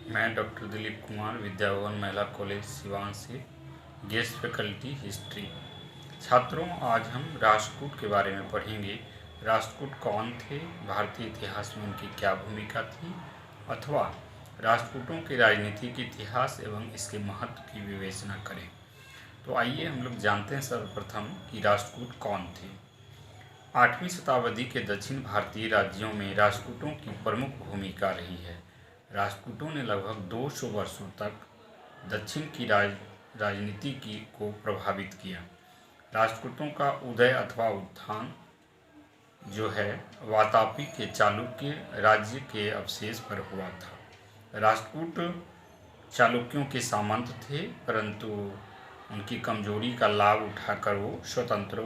मैं डॉक्टर दिलीप कुमार, विद्या भवन महिला कॉलेज सिवान से गेस्ट फैकल्टी हिस्ट्री। छात्रों, आज हम राष्ट्रकूट के बारे में पढ़ेंगे। राष्ट्रकूट कौन थे, भारतीय इतिहास में उनकी क्या भूमिका थी, अथवा राष्ट्रकूटों के राजनीतिक इतिहास एवं इसके महत्व की विवेचना करें। तो आइए हम लोग जानते हैं सर्वप्रथम कि राष्ट्रकूट कौन थे। 8वीं शताब्दी के दक्षिण भारतीय राज्यों में राष्ट्रकूटों की प्रमुख भूमिका रही है। राष्ट्रकूटों ने लगभग 200 वर्षों तक दक्षिण की राजनीति को प्रभावित किया। राष्ट्रकूटों का उदय अथवा उत्थान जो है वातापी के चालुक्य राज्य के अवशेष पर हुआ था। राष्ट्रकूट चालुक्यों के सामंत थे, परंतु उनकी कमजोरी का लाभ उठाकर वो स्वतंत्र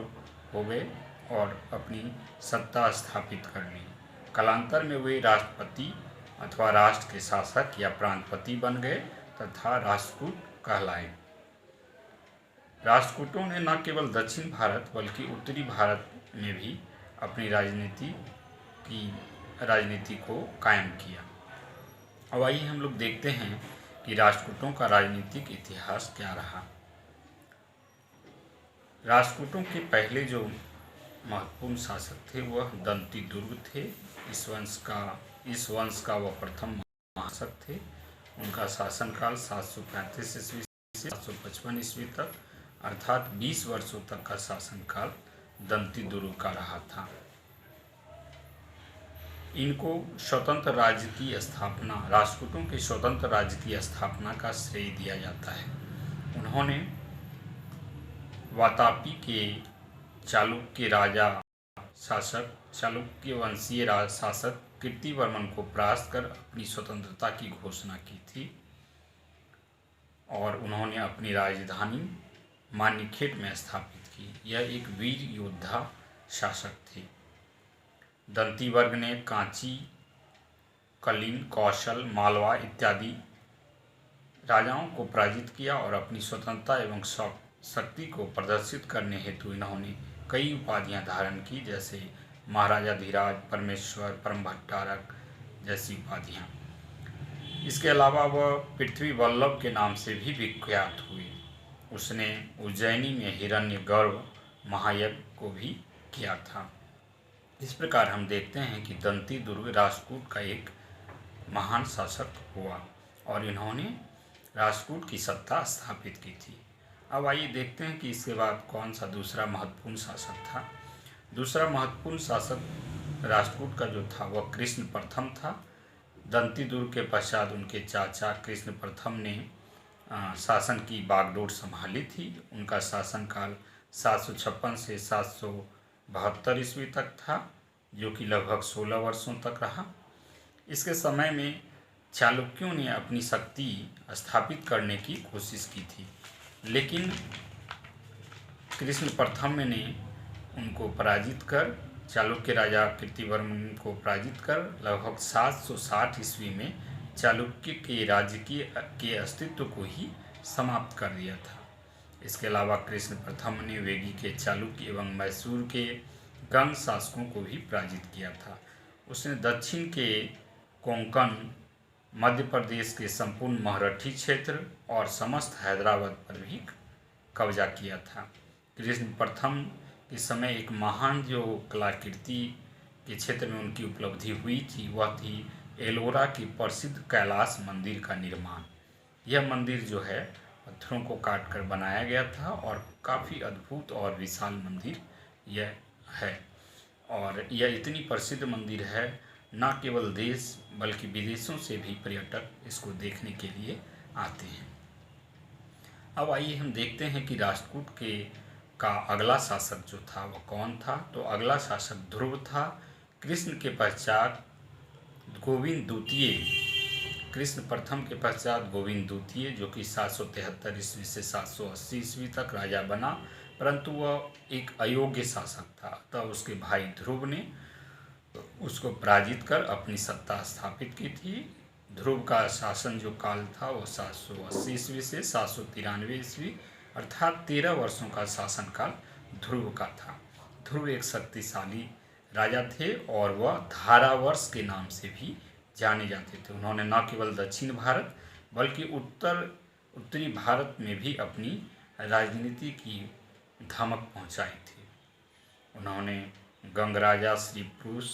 हो गए और अपनी सत्ता स्थापित कर ली। कालांतर में वे राष्ट्रपति अथवा राष्ट्र के शासक या प्रांतपति बन गए तथा राष्ट्रकूट कहलाए। राष्ट्रकूटों ने न केवल दक्षिण भारत बल्कि उत्तरी भारत में भी अपनी राजनीति को कायम किया। अब आइए हम लोग देखते हैं कि राष्ट्रकूटों का राजनीतिक इतिहास क्या रहा। राष्ट्रकूटों के पहले जो महत्वपूर्ण शासक थे वह दंती दुर्ग थे। इस वंश का वह प्रथम शासक थे। उनका शासनकाल 735 ईस्वी से 755 ईस्वी तक, अर्थात 20 वर्षों तक का शासनकाल दंती दुर्ग का रहा था। इनको स्वतंत्र राज्य की स्थापना, राष्ट्रकूटों के स्वतंत्र राज्य की स्थापना का श्रेय दिया जाता है। उन्होंने वातापी के चालुक्य वंशीय शासक कीर्तिवर्मन को परास्त कर अपनी स्वतंत्रता की घोषणा की थी और उन्होंने अपनी राजधानी मान्यखेट में स्थापित की। यह एक वीर योद्धा शासक थे। दंती वर्ग ने कांची, कलिंग, कौशल, मालवा इत्यादि राजाओं को पराजित किया और अपनी स्वतंत्रता एवं शक्ति को प्रदर्शित करने हेतु इन्होंने कई उपाधियां धारण की, जैसे महाराजा धीराज, परमेश्वर, परम भट्टारक जैसी उपाधियां। इसके अलावा वह पृथ्वी वल्लभ के नाम से भी विख्यात हुए। उसने उज्जैनी में हिरण्यगर्भ महायज्ञ को भी किया था। इस प्रकार हम देखते हैं कि दंती दुर्ग राष्ट्रकूट का एक महान शासक हुआ और इन्होंने राष्ट्रकूट की सत्ता स्थापित की थी। अब आइए देखते हैं कि इसके बाद कौन सा दूसरा महत्वपूर्ण शासक था। दूसरा महत्वपूर्ण शासक राष्ट्रकूट का जो था वह कृष्ण प्रथम था। दंती दुर्ग के पश्चात उनके चाचा कृष्ण प्रथम ने शासन की बागडोर संभाली थी। उनका शासनकाल 756 से 772 ईस्वी तक था, जो कि लगभग 16 वर्षों तक रहा। इसके समय में चालुक्यों ने अपनी शक्ति स्थापित करने की कोशिश की थी, लेकिन कृष्ण प्रथम ने उनको पराजित कर, चालुक्य राजा कीर्तिवर्मन को पराजित कर लगभग 760 ईस्वी में चालुक्य के राज्य के अस्तित्व को ही समाप्त कर दिया था। इसके अलावा कृष्ण प्रथम ने वेगी के चालुक्य एवं मैसूर के गंग शासकों को भी पराजित किया था। उसने दक्षिण के कोंकण, मध्य प्रदेश के संपूर्ण महराठी क्षेत्र और समस्त हैदराबाद पर भी कब्जा किया था। कृष्ण प्रथम के समय एक महान जो कलाकृति के क्षेत्र में उनकी उपलब्धि हुई थी वह थी एलोरा की प्रसिद्ध कैलाश मंदिर का निर्माण। यह मंदिर जो है पत्थरों को काट कर बनाया गया था और काफ़ी अद्भुत और विशाल मंदिर यह है, और यह इतनी प्रसिद्ध मंदिर है न केवल देश बल्कि विदेशों से भी पर्यटक इसको देखने के लिए आते हैं। अब आइए हम देखते हैं कि राष्ट्रकूट का अगला शासक जो था वह कौन था। तो अगला शासक ध्रुव था। कृष्ण के पश्चात गोविंद द्वितीय, कृष्ण प्रथम के पश्चात गोविंद द्वितीय, जो कि 773 ईस्वी से 780 ईस्वी तक राजा बना, परंतु वह एक अयोग्य शासक था। तब उसके भाई ध्रुव ने उसको पराजित कर अपनी सत्ता स्थापित की थी। ध्रुव का शासन जो काल था वो 780 ईस्वी से 793 ईस्वी, अर्थात 13 वर्षों का शासनकाल ध्रुव का था। ध्रुव एक शक्तिशाली राजा थे और वह धारावर्ष के नाम से भी जाने जाते थे। उन्होंने न केवल दक्षिण भारत बल्कि उत्तरी भारत में भी अपनी राजनीति की धमक पहुंचाई थी। उन्होंने गंगराजा श्री पुरुष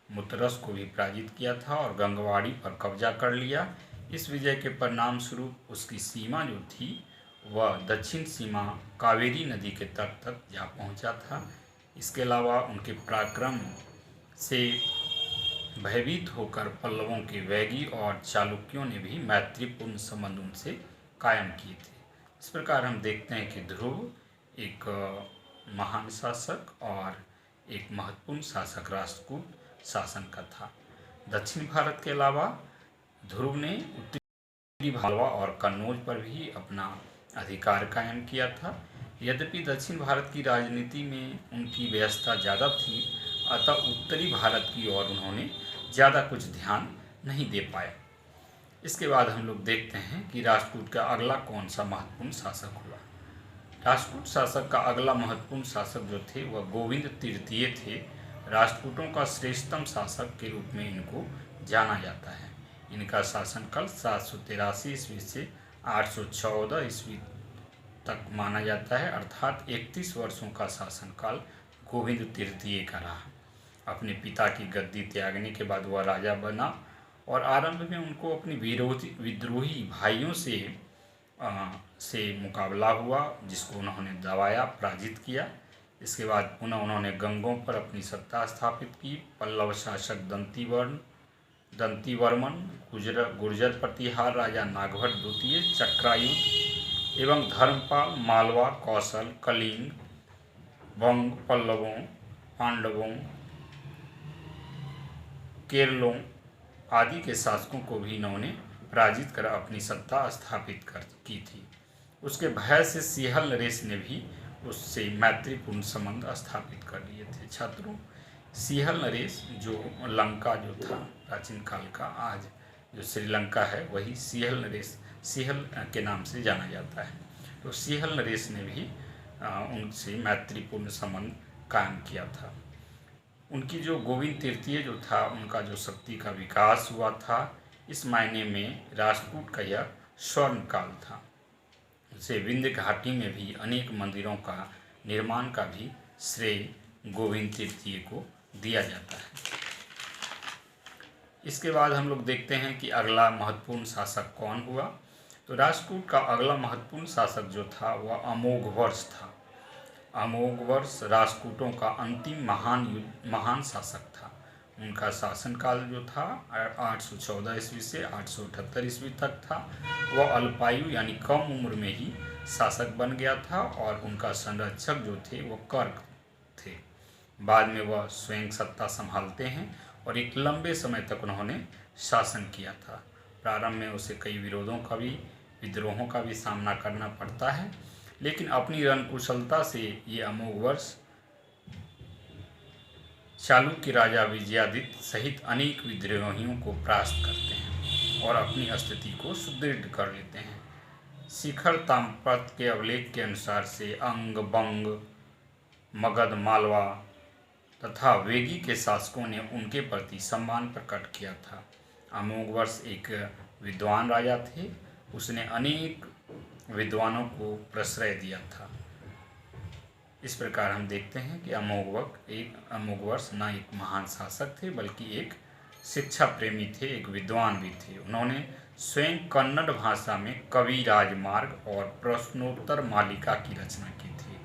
मुतरस को भी पराजित किया था और गंगवाड़ी पर कब्जा कर लिया। इस विजय के परिणाम स्वरूप उसकी सीमा जो थी वह दक्षिण सीमा कावेरी नदी के तट तक जा पहुंचा था। इसके अलावा उनके पराक्रम से भयभीत होकर पल्लवों के वैगी और चालुक्यों ने भी मैत्रीपूर्ण संबंध उनसे कायम किए थे। इस प्रकार हम देखते हैं कि ध्रुव एक महान शासक और एक महत्वपूर्ण शासक राष्ट्रकूट शासन का था। दक्षिण भारत के अलावा ध्रुव ने उत्तरी मालवा और कन्नौज पर भी अपना अधिकार कायम किया था। यद्यपि दक्षिण भारत की राजनीति में उनकी व्यवस्था ज़्यादा थी, अतः उत्तरी भारत की ओर उन्होंने ज़्यादा कुछ ध्यान नहीं दे पाए। इसके बाद हम लोग देखते हैं कि राष्ट्रकूट का अगला कौन सा महत्वपूर्ण शासक हुआ। राष्ट्रकूट शासक का अगला महत्वपूर्ण शासक जो थे वह गोविंद तृतीय थे। राष्ट्रकूटों का श्रेष्ठतम शासक के रूप में इनको जाना जाता है। इनका शासनकाल 783 ईस्वी से 814 ईस्वी तक माना जाता है, अर्थात 31 वर्षों का शासनकाल गोविंद तृतीय का रहा। अपने पिता की गद्दी त्यागने के बाद वह राजा बना और आरंभ में उनको अपनी विद्रोही भाइयों से मुकाबला हुआ, जिसको उन्होंने दबाया, पराजित किया। इसके बाद पुनः उन्होंने गंगों पर अपनी सत्ता स्थापित की। पल्लव शासक दंतीवर्मन, गुर्जर प्रतिहार राजा नागभट्ट द्वितीय, चक्रायुध एवं धर्मपाल मालवा, कौशल, कलिंग, वंग, पल्लवों, पांडवों, केरलों आदि के शासकों को भी इन्होंने पराजित कर अपनी सत्ता स्थापित की थी। उसके भय से सिंहल नरेश ने भी उससे मैत्रीपूर्ण संबंध स्थापित कर लिए थे। छात्रों, सिंहल नरेश जो लंका जो था प्राचीन काल का, आज जो श्रीलंका है, वही सिंहल के नाम से जाना जाता है। तो सिंहल नरेश ने भी उनसे मैत्रीपूर्ण संबंध कायम किया था। उनकी जो गोविंद तृतीय जो था, उनका जो शक्ति का विकास हुआ था, इस मायने में राष्ट्रकूट का यह स्वर्ण काल था। उसे विंध्य घाटी में भी अनेक मंदिरों का निर्माण का भी श्रेय गोविंद तृतीय को दिया जाता है। इसके बाद हम लोग देखते हैं कि अगला महत्वपूर्ण शासक कौन हुआ। तो राष्ट्रकूट का अगला महत्वपूर्ण शासक जो था वह अमोघवर्ष था। अमोघवर्ष राष्ट्रकूटों का अंतिम महान शासक था। उनका शासनकाल जो था 814 ईस्वी से 878 ईस्वी तक था। वह अल्पायु यानी कम उम्र में ही शासक बन गया था और उनका संरक्षक जो थे वो कर्क थे। बाद में वह स्वयं सत्ता संभालते हैं और एक लंबे समय तक उन्होंने शासन किया था। प्रारंभ में उसे कई विद्रोहों का भी सामना करना पड़ता है, लेकिन अपनी रणकुशलता से ये अमोघवर्ष चालुक्य राजा विजयादित्य सहित अनेक विद्रोहियों को परास्त करते हैं और अपनी स्थिति को सुदृढ़ कर लेते हैं। शिखर ताम्रपत्र के अभिलेख के अनुसार से अंग, बंग, मगध, मालवा तथा वेगी के शासकों ने उनके प्रति सम्मान प्रकट किया था। अमोघवर्ष एक विद्वान राजा थे। उसने अनेक विद्वानों को प्रश्रय दिया था। इस प्रकार हम देखते हैं कि अमोघवर्ष न एक महान शासक थे बल्कि एक शिक्षा प्रेमी थे, एक विद्वान भी थे। उन्होंने स्वयं कन्नड़ भाषा में कवि राजमार्ग और प्रश्नोत्तर मालिका की रचना की थी।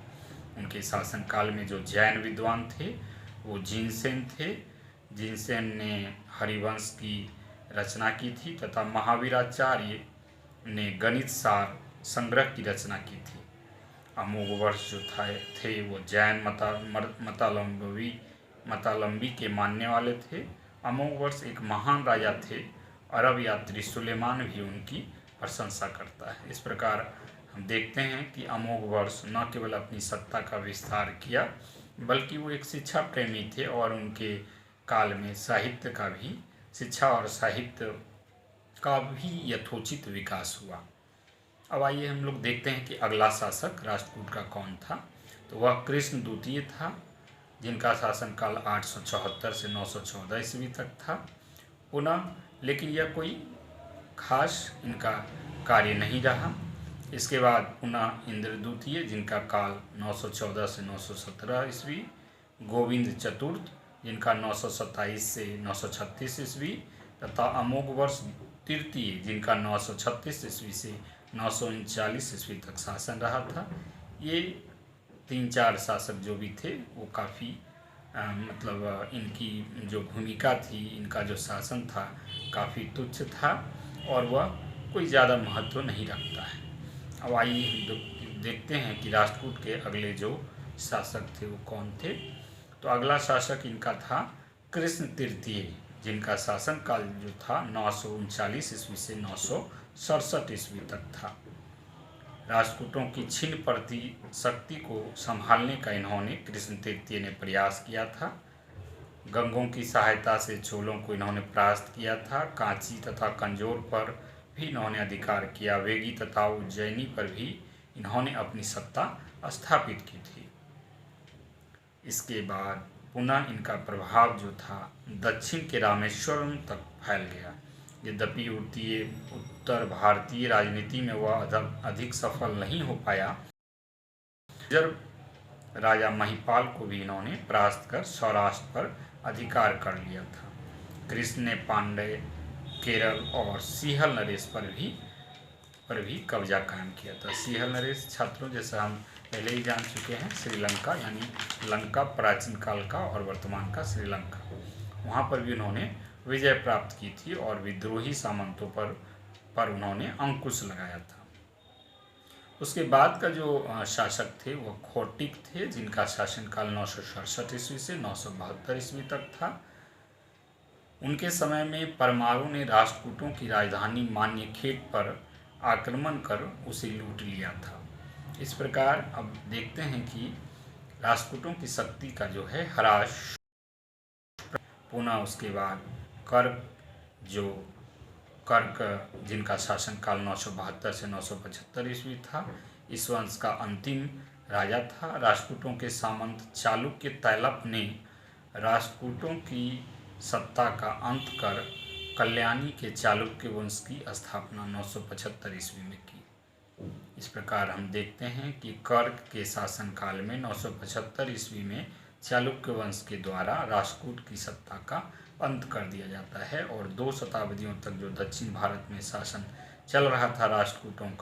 उनके शासनकाल में जो जैन विद्वान थे वो जिनसेन थे। जिनसेन ने हरिवंश की रचना की थी तथा महावीराचार्य ने गणित सार संग्रह की रचना की थी। अमोघवर्ष जो थे वो जैन मतालंबी के मानने वाले थे। अमोघवर्ष एक महान राजा थे। अरब यात्री सुलेमान भी उनकी प्रशंसा करता है। इस प्रकार हम देखते हैं कि अमोघवर्ष न केवल अपनी सत्ता का विस्तार किया बल्कि वो एक शिक्षा प्रेमी थे और उनके काल में शिक्षा और साहित्य का भी यथोचित विकास हुआ। अब आइए हम लोग देखते हैं कि अगला शासक राष्ट्रकूट का कौन था। तो वह कृष्ण द्वितीय था, जिनका शासनकाल 874 से 914 ईस्वी तक था। पुनः लेकिन यह कोई खास इनका कार्य नहीं रहा। इसके बाद पुनः इंद्रद्वितीय, जिनका काल 914 से 917 ईस्वी, गोविंद चतुर्थ, जिनका 927 से 936 ईस्वी, तथा अमोघ वर्ष तृतीय, जिनका 936 ईस्वी से 939 ईस्वी तक शासन रहा था। ये 3-4 शासक जो भी थे वो काफ़ी मतलब इनकी जो भूमिका थी, इनका जो शासन था काफ़ी तुच्छ था और वह कोई ज़्यादा महत्व नहीं रखता है। अब आइए देखते हैं कि राष्ट्रकूट के अगले जो शासक थे वो कौन थे। तो अगला शासक इनका था कृष्ण तृतीय, जिनका शासनकाल जो था 939 ईस्वी से 967 ईस्वी तक था। राष्ट्रकूटों की छिन्न पड़ती शक्ति को संभालने का इन्होंने कृष्ण तृतीय ने प्रयास किया था। गंगों की सहायता से चोलों को इन्होंने परास्त किया था। कांची तथा कंजौर पर भी इन्होंने अधिकार किया। वेगी तथा उज्जैनी पर भी इन्होंने अपनी सत्ता स्थापित की थी। इसके बाद पुनः इनका प्रभाव जो था दक्षिण के रामेश्वरम तक फैल गया। यद्यपि उत्तर भारतीय राजनीति में वह अधिक सफल नहीं हो पाया। जब राजा महिपाल को भी इन्होंने परास्त कर सौराष्ट्र पर अधिकार कर लिया था। कृष्ण ने पांड्य, केरल और सिंहल नरेश पर भी कब्जा कायम किया था। सिंहल नरेश छात्रों जैसा हम पहले ही जान चुके हैं, श्रीलंका यानी लंका प्राचीन काल का और वर्तमान का श्रीलंका, वहाँ पर भी उन्होंने विजय प्राप्त की थी और विद्रोही सामंतों पर उन्होंने अंकुश लगाया था। उसके बाद का जो शासक थे वो खोटिक थे, जिनका शासनकाल 967 ईस्वी से 972 ईस्वी तक था। उनके समय में परमारों ने राष्ट्रकूटों की राजधानी मान्यखेट पर आक्रमण कर उसे लूट लिया था। इस प्रकार अब देखते हैं कि राष्ट्रकूटों की शक्ति का जो है ह्रास। पुनः उसके बाद कर्क जिनका शासनकाल 972 से 975 ईस्वी था, इस वंश का अंतिम राजा था। राष्ट्रकूटों के सामंत चालुक्य तैलप ने राष्ट्रकूटों की सत्ता का अंत कर कल्याणी के चालुक्य वंश की स्थापना 975 ईस्वी में की। इस प्रकार हम देखते हैं कि कर्क के शासनकाल में 975 ईस्वी में चालुक्य वंश के द्वारा राष्ट्रकूट की सत्ता का अंत कर दिया जाता है और 2 शताब्दियों तक जो दक्षिण भारत में शासन चल रहा था राष्ट्रकूटों का,